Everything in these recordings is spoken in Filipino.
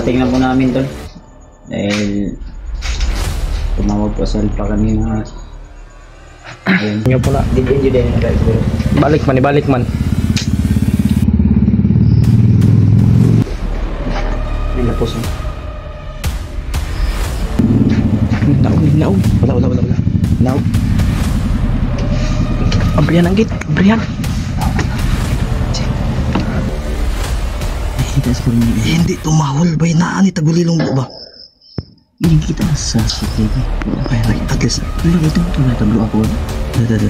Tingnan po namin tol. Dahil tumawag po sa Alpha kanina. Ayun. Nga pula. Hindi din na guys. Balik man. May lapos mo. Naog. Wala. Now. Abrihan ang gate. Abrihan. Hindi tumahol ba na ani tagulilong ba? Hindi kita sa sakit. Okay, at least lagi ito tunay tablo ako. Dada.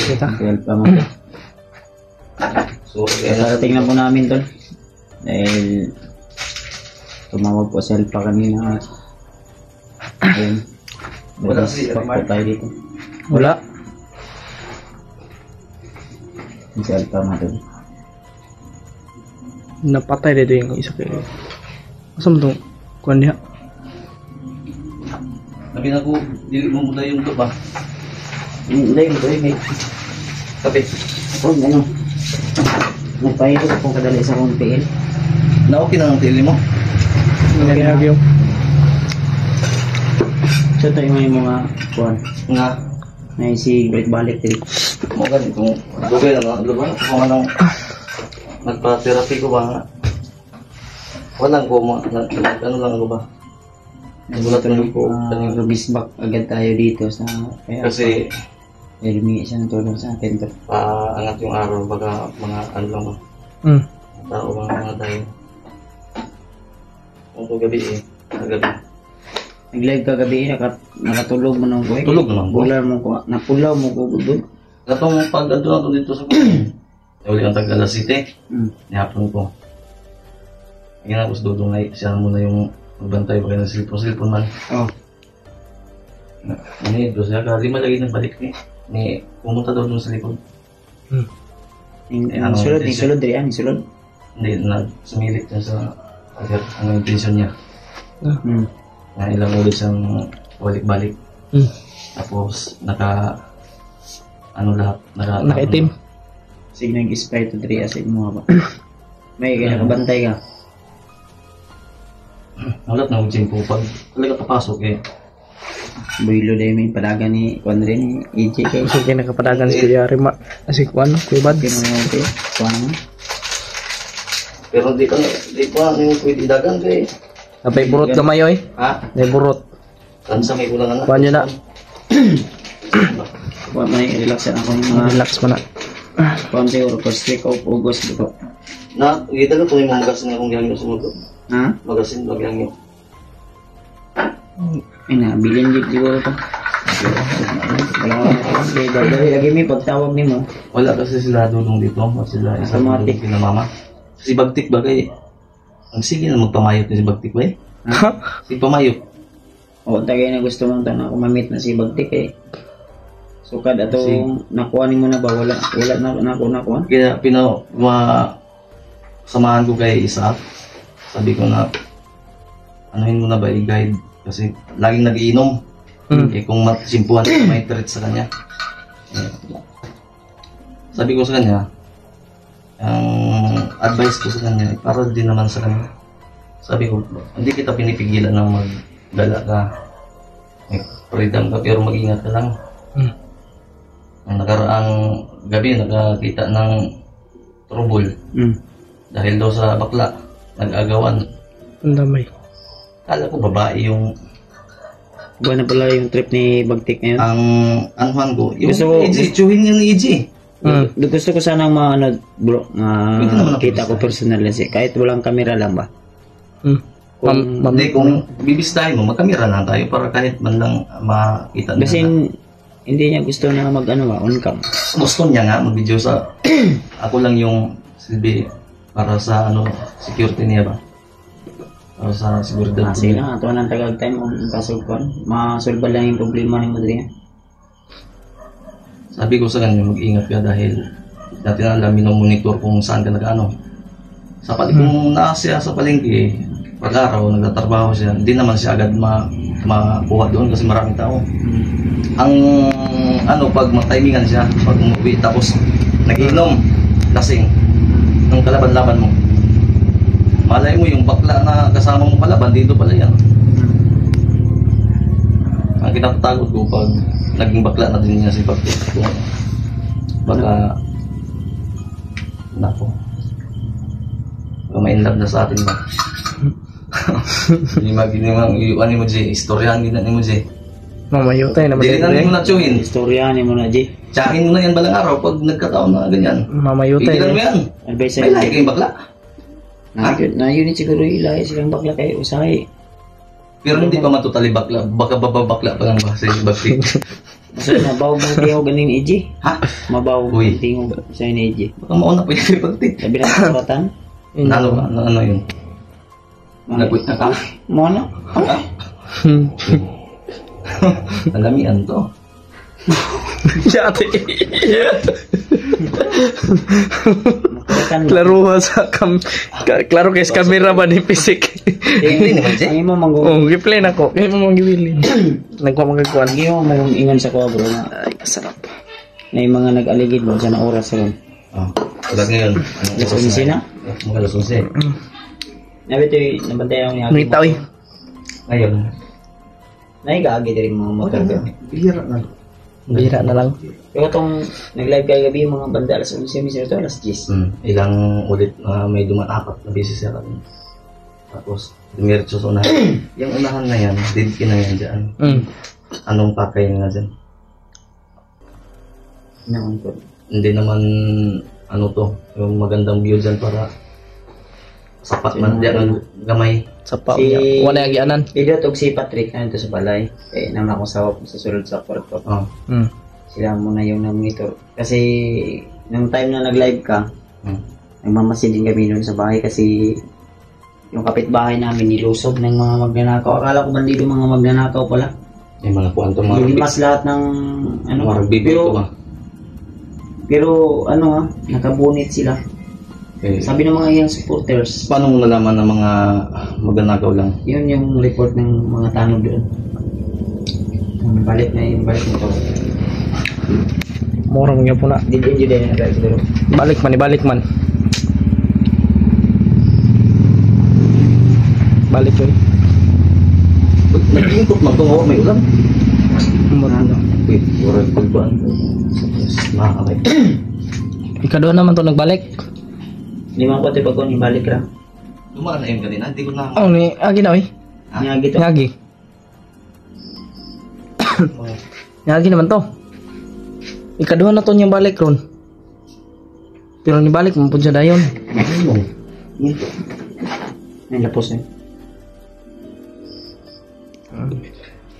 Kita. So, tingnan po namin tol. Dahil tumawag po sa Alpha kanina. Ayun. Wala po tayo dito. Wala. Si Alpha nga tol. Napatay dito yung isa kayo. Masa mo itong kuhan niya? Sabi na ko, dili mo muna yung ito ba? Hindi, Sabi, huwag ano. Nagpahirap kung kadali sa kong PL. na-okay na ang tili mo? Nagyagyo. So tayo may mga kuhan. Nga, May si balik dito. mo ganit kung dugay lang nga, diba? Kung anong nagpa-therapy ko ba nga? Walang ko mo, ano lang ko ba? Nagulatuloy po, rubisbak agad tayo dito sa kaya Kasi humingi siya ng tulong sa atin to. angat yung araw, baka mga ano lang ba? Hmm. Tao mga tayo. Kung gabi eh. Gabi. Nag-live ka gabi, nakatulog mo nung kuya. Tulog naman ko. Pular mo ko, napulaw mo ko doon. Katong pag ando na to dito sa kuya. Uli ang tag-alas 7. Nihapon ko. Ngayon ako sa dudong na siya muna yung magbantay pa kayo ng silpon man. Oh. Ano yun, siya ka, lima lagi ng balik ni pumunta daw dun sa likod. Ang sulod diri ang sulod. Hindi, sumilit niya sa other, ang intention niya. Na ilang ulit siyang balik-balik. Tapos, Nakaitim. Sige nang ispay to 3 asin mo ba? May kaya nakabantay ka. Ulat na mag-gym po. Pag talaga papasok eh. Builo dahil may palaga ni Juan rin, EJ kayo. Kasi kinakapadagan si Kuya Rima. Si Kuya Bad. Kinamote, Juan. Pero di pa yung pwede dagan kay. Napay burot gamay oy. Ha? May burot. Tansa may kulang na. Kuha nyo na. Huwag may relax ako yung mga Relax mo na. Kuhan siguro, first week of August dito. Na, kita na kung yung magasin na kung gihangyo sa mundo. Ha? Magasin, magyangyo. Ay na, bilhin jeep siguro to. Wala ka lagi may pagtawag ni mo. Wala kasi sila dulong dito. Sila isa Automatic. dulong sila mama. Si Bagtik ba kay? Ang sige na magpamayot ni si Bagtik ba eh? Si pamayot. O, tagay na gusto mong tanong ako mamit na si Bagtik eh. Sukad ato nakuha ni mo na ba? Wala na ako nakuha? Kaya samahan ko kay Isaac. Sabi ko na anuhin mo na ba i-guide kasi laging nag-iinom. Eh kung simpuhan may threat sa kanya. Sabi ko sa kanya, ang advice ko sa kanya, para din naman sa kanya. Sabi ko, hindi kita pinipigilan na magdala ka. May freedom ka pero mag-ingat ka lang. Ang nakaraang gabi nakakita ng trouble. Dahil daw sa bakla, nag-agawan. Ang damay. Kala ko babae yung Buwan na pala yung trip ni Bagtik ngayon. ang anuhan ko. Yung Gusto ko- EJ, tsuhin yung EJ. Gusto ko sanang bro, Pwede naman ako kita ko personal kasi kahit walang camera lang ba? Hindi, kung bibistahin mo, magkamera lang tayo para kahit man lang makita Kasi nila. hindi niya gusto na on cam. Gusto niya nga mag-video sa ako lang yung silbi para sa security niya ba? Para sa seguridad. Sige lang, ato nang tagag time ang kasugpan. Masolba lang yung problema ni Madrid. Sabi ko sa kanya, mag-ingat ka dahil dati na alam, minomonitor kung saan ka nag-ano. Sa kung siya sa palengke, pag-araw, nagtatrabaho siya, hindi naman siya agad makuha doon kasi maraming tao. Ang pag mag-timingan siya, pag umuwi, tapos nag-inom, lasing, ng kalaban-laban mo. Malay mo yung bakla na kasama mo kalaban, dito pala yan. Ang kinatatakot ko pag naging bakla na din niya si Bagtik. Baka nako. Baka ma-inlove na sa atin ba? Hindi mag-inimang iuan mo, Jay. Istoryahan gina mo, Jay. Mamayutay naman. Dili na mo na tsuhin. Istoryahan mo na, G. Tsahin mo na yan balang araw pag nagkataon na ganyan. Mamayutay. Pigilan mo yan. Advice May lahi kayong bakla. na yun siguro ilahi silang bakla kayo usahay. Pero hindi pa matutali bakla. Baka bababakla pa lang ba sa Bagtik. Kasi mabaw mo tingo ganing EJ. Ha? Mabaw mo Uy. tingo sa ni EJ. Baka mauna pa yung kay Bagtik. Sabi na suratan. Ano ba? Ano yun? Nag-quit na ka? Mo na? Alamian to. Yate. Suratan. Klaro sa klaro kay sa camera ba ni Pisik. Hindi naman, Jay. Ang imo manggo. Oh, giplay na ko. Kaya mo magiwili. Nagkuha magkuan. Ang imo mayong ingon sa kuha bro na Ay, kasarap. may mga nag-aligid mo sa na oras sa ron. Oh, tulad ngayon. Alas 11 na? Mga alas 11. Nabi ito yung nabantay ako ni Aki. Nangitaw eh. Ngayon. Naigagi din mga motor ka. Bihira na. Bira na lang. Pero itong nag-live kayo gabi yung mga banda alas 11 mismo ito alas 10. Ilang ulit may duman 4 na beses siya kami. Tapos, dumiretso sa unahan. Yung unahan na yan, didkin na yan dyan. Anong pakay nga dyan? Naman ko. Hindi naman, yung magandang view dyan para sapat man diya ang gamay. Sa pa. Si- Wala agianan. Idot og si Patrick na ito sa balay. Eh, naman akong sawa sa sulod sa kwarto. Oh. Hmm. Sila muna yung namonitor. Kasi, nung time na nag-live ka, Hmm. nagmamasid din kami doon sa bahay kasi yung kapitbahay namin nilusob ng mga magnanakaw. Akala ko bandido mga magnanakaw pala. Yung mga kuan to mga Nilimas lahat ng ano. mga bibi pero, to ba. pero ano ha, nakabunit sila. Eh, Sabi ng mga iyang supporters, paano mo nalaman ng mga magnanakaw lang? yun yung report ng mga tanod doon. Balik na yung balik nito. Murang niya po na. Dito yun din na siguro. Balik man, ibalik man. Balik yun. Nag-iikot man to, may ulan. Ano? Wait, oras kulbaan. Makakamay. Ikaduha naman to nagbalik. Limang ko tayo pag balik ra. Dumaan na yun kanina, hindi ko na... Oh, ni agi na oy. Nga gito. Ngagi. Ngagi naman to. Ikaduha na to niyang balik ron. Pero ni balik mo pud siya dayon. Ay, lapos eh.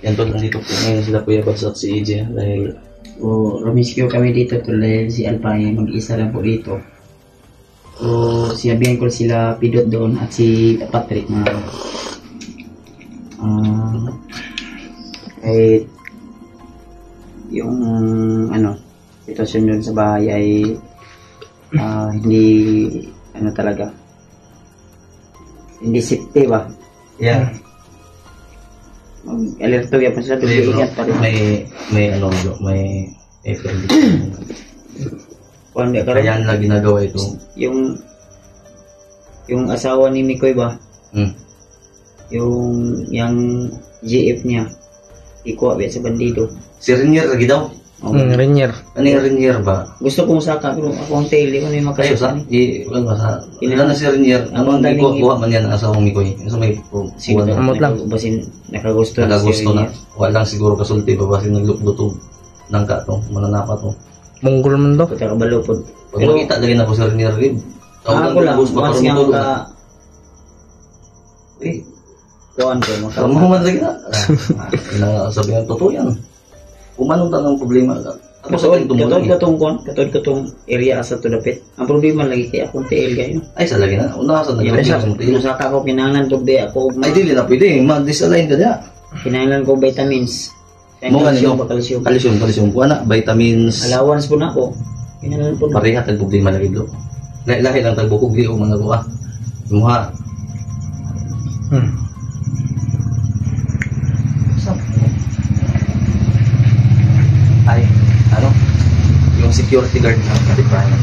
Yan to, nandito po ngayon sila Kuya Bags at si EJ dahil O, rumiscue kami dito tulad si Alpay, mag-isa lang po dito. So, sinabihan ko sila Pidot doon at si Patrick na kahit yung ano, sitwasyon doon sa bahay ay hindi ano talaga hindi safety ba? yeah. Mag-alerto yan pa sila, pero ingat pa rin. May ano, may April. Kung hindi ka Kaya nila ginagawa ito. yung asawa ni Mikoy ba? Hmm. Yung GF niya ikuha ba sa bandido. Si Renier lagi daw. Renier. Ano yung Renier ba? Gusto kong saka pero ako ang tail, di ko na yung Kayo sa? makasaka. Wala sa. Ilan na si Renier? Ano ang kuha man yan ang asawang Mikoy? Sa may Sino kuha na. Amot lang. Basin nakagusto Nagagusto si na. Wala lang siguro kasulti pa basin naglututog ng kato. Mananapa to. Monggol man to. Puta ka balupod. Pag Pero makita lagi na po si Renier Rib. ako lang, mas nga makaroon ka Eh, kuhan ko maka. kamu man lagi na. Sabi nga, totoo yan. Kung anong tanong problema. Ako sa akin tumulong. Katod katong area asa to dapit. Ang problema lagi kay akong TL kayo. Ay, sa lagi na. Unahasan na Yung lagi. sa saka ko kinahanglan ko ba ako Ay, dili na pwede. Mag-disalign ka niya. kinahanglan ko vitamins. Mo nga Calcium nino. ba, calcium. Calcium. Kuha na. Vitamins. Allowance po na ako. Kinahanglan po na. Pareha tagpugli malagi do. Lahi lang tagpugli o mga kuha. Muha. Ay, ano? Yung security guard na katipayan.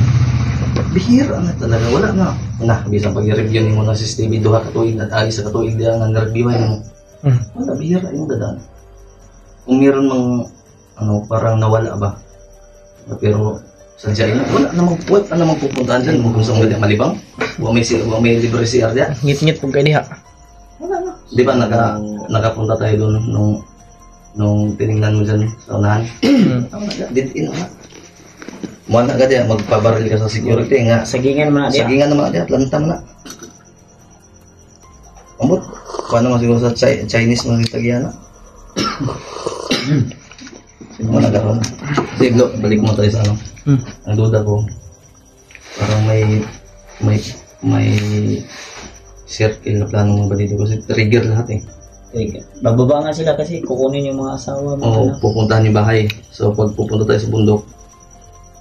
Bihira na talaga. Wala na. Na, bisang pag-review ni mo na si Stevie duha katuig na agi sa katuig diya nga na-reviewan mo. Wala, bihira yung dadaan. Kung meron mang ano, parang nawala ba? Pero sadyain na, wala namang pupuntahan dyan. Kung gusto mo ganyan malibang, huwag may libre CR dyan. Ngit-ngit pug kay diha. Di ba nakapunta tayo doon nung tinignan mo dyan sa unahan? Dito na. Muha na ka dyan, magpabaril ka sa security nga. Sagingan man na diya. Sagingan naman dyan, planta mo na. Amot, paano mo siguro sa Chinese mga kitagyan na? Sino mo nagkaroon? Siglo, balik mo tayo sa ano. Ang duda ko, parang may circle na plano mo ba dito kasi trigger lahat eh. Bababa nga sila kasi kukunin yung mga asawa mo. Oo, pupuntahan yung bahay. So pag pupunta tayo sa bundok,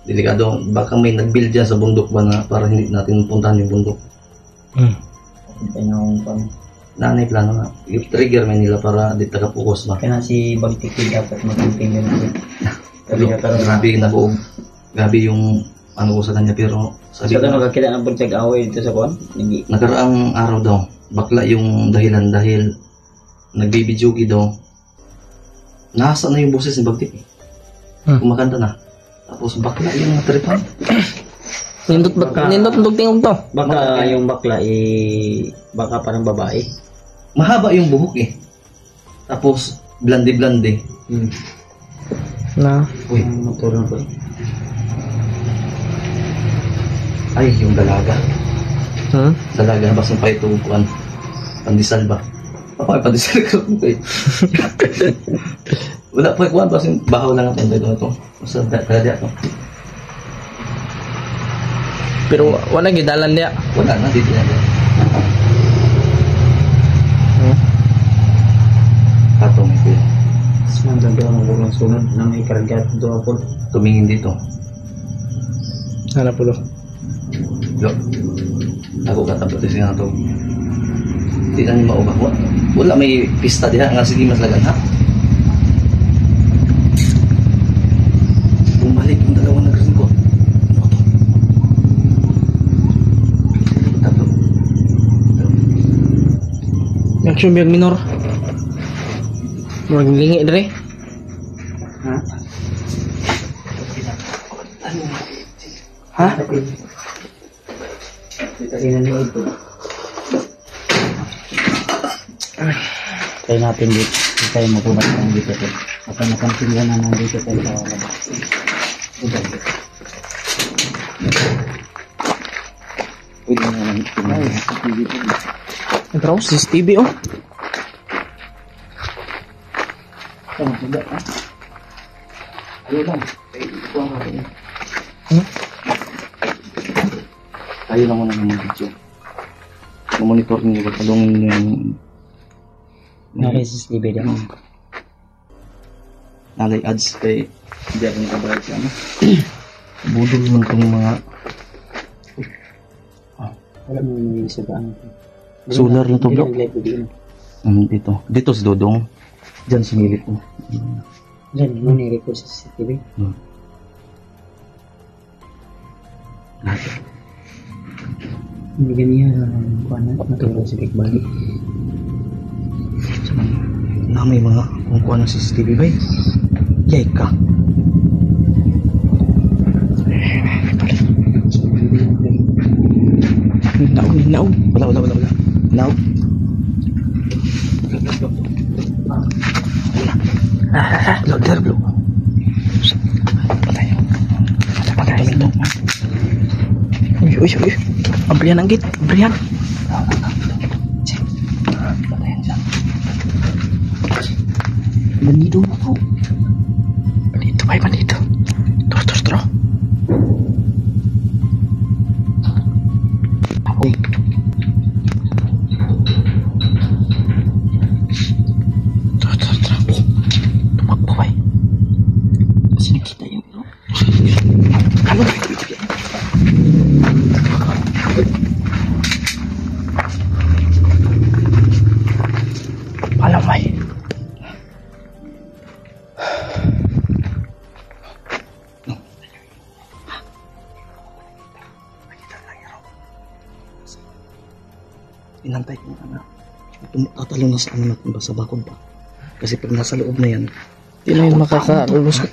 delikado, baka may nag-build dyan sa bundok ba na para hindi natin puntahan yung bundok. Nanay plano na. Yung trigger may nila para di taga-focus ba. Kaya si Bagtiki dapat mag-camping yun. Grabe yung ano ko sa kanya pero sabi So, ko, nakakita ng buntag away dito sa kuwan? Hindi. nakaraang araw daw, bakla yung dahilan dahil nagbibidyogi daw. Nasa na yung boses ni Bagtik. Kumakanta na. Tapos bakla yung natripan. Nindot tingog to. Baka yung bakla baka parang babae. Mahaba yung buhok eh. Tapos blandi-blandi. Na. Uy, Motor na po. ay yung dalaga. Dalaga, basta pa ito, kuan. Pandisal ba? Ako ay pandisal ka po kayo. Wala pa kuan, basta bahaw lang ang tanda ito. Basta kaya ito. Pero wala gidalan dia. Wala na, dito na. Patong ito. Mas maganda ang bulang sunod na may karga doon po. Tumingin dito. Hanap ulo. Look. Ako katapat siya nga ito. Hindi na niyo maubah. Wala may pista diha. Nga sige mas lagan ha. Bumalik yung dalawang nagresingko. Tatlo. Action biag minor. Murag lingi dire. Ha? Ha? Tingnan niyo ito. Try natin dito. Hindi tayo mapubat ng dito. Kapag napansin ka na nandito tayo sa labas. Pwede na naman ito. Entraw CCTV oh. Tama, sudah ha? Ayaw lang. Ito ang akin. Tayo lang muna ng video. Monitor niyo ba? Talungin niyo yung Na-resist libre yan. nalay ads kay hindi ako nakabayad siya. Budol man itong mga Wala mo yung isa ba? solar na to bro. Diyan, Dito si Dodong. Diyan sinilip mo. mo ni-record sa CCTV. Hindi ganyan kuha na matulog sa big body. Na may mga kung kuha ng CCTV ba eh. Yay ka. Now. Wala. Now. Loader bro. Patay ito. Uy. Amplihan ang gate. Amplihan. Patayan siya. Bandido mo po. Bandido. Tro. Ako. Tro. Tumakbo ba? Kasi nakita yung ilo. Kalo ba? Palamay. Inantay ko na tatalo na sa ano natin ba sa bakod pa. Kasi pag nasa loob na yan, Di na yun makakalulusot.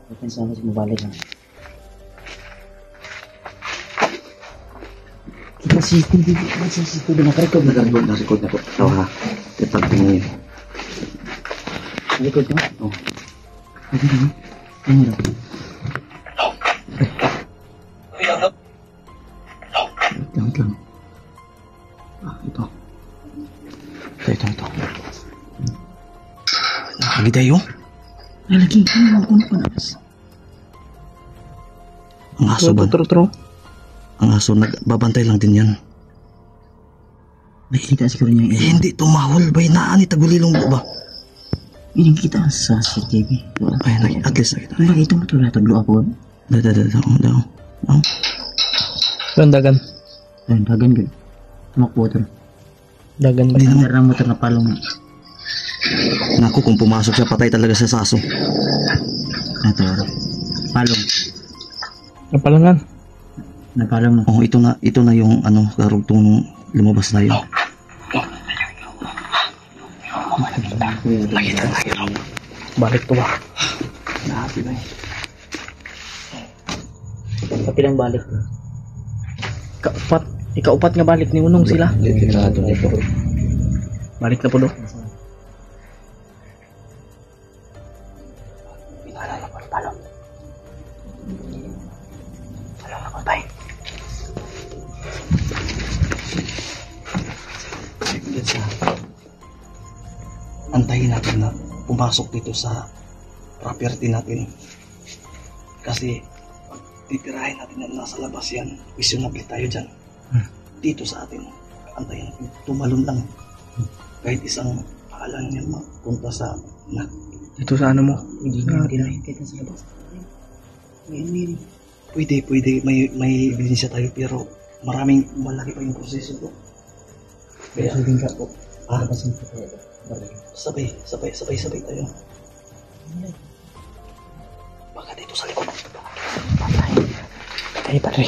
Bukan sana mabalik ha. Kita CCTV nakarecord na-record na po. Tawa ha. Tetapin niyo yun. Record ka? Oh. Pwede na. Ano na? Wait lang. Ito. Nakagitay yun. Ay, lagi. Ano pa na? Ang aso ba? Tro. Ang aso nagbabantay lang din yan. Nakikita siguro niya Eh, hindi tumahol ba? Naani tagulilong ba? Ini kita sa CCTV. Ay, at least nakita. Ano ito mo ito nataglo ako? Daw. Yung dagan. Ayun, dagan ko. Tumakbo ito. Dagan ba? Hindi naman rang motor na palong. Naku, kung pumasok siya, patay talaga sa saso. Ito, palong. Napalangan. Napalong na. Oh, ito na yung karugtong lumabas na yun. Nakita. Balik to ba? Nahabi ba Kapilang balik. Kapat. Ikaupat nga balik ni Unong sila. Delikado nito. Balik na po do. Sa antayin natin na pumasok dito sa property natin. Kasi titirahin natin na nasa labas yan. Visionable tayo dyan. Dito sa atin. Antayin natin. Tumalon lang. Kahit isang paalan niya mapunta sa na. Dito sa ano mo? Hindi na tirahin kita sa labas. Pwede. May ebidensya tayo pero malaki pa yung proseso ko. Kaya, Sabihin ka po. ah, Labasin ko tayo. sabay tayo. Baka dito sa likod. Ay, pare.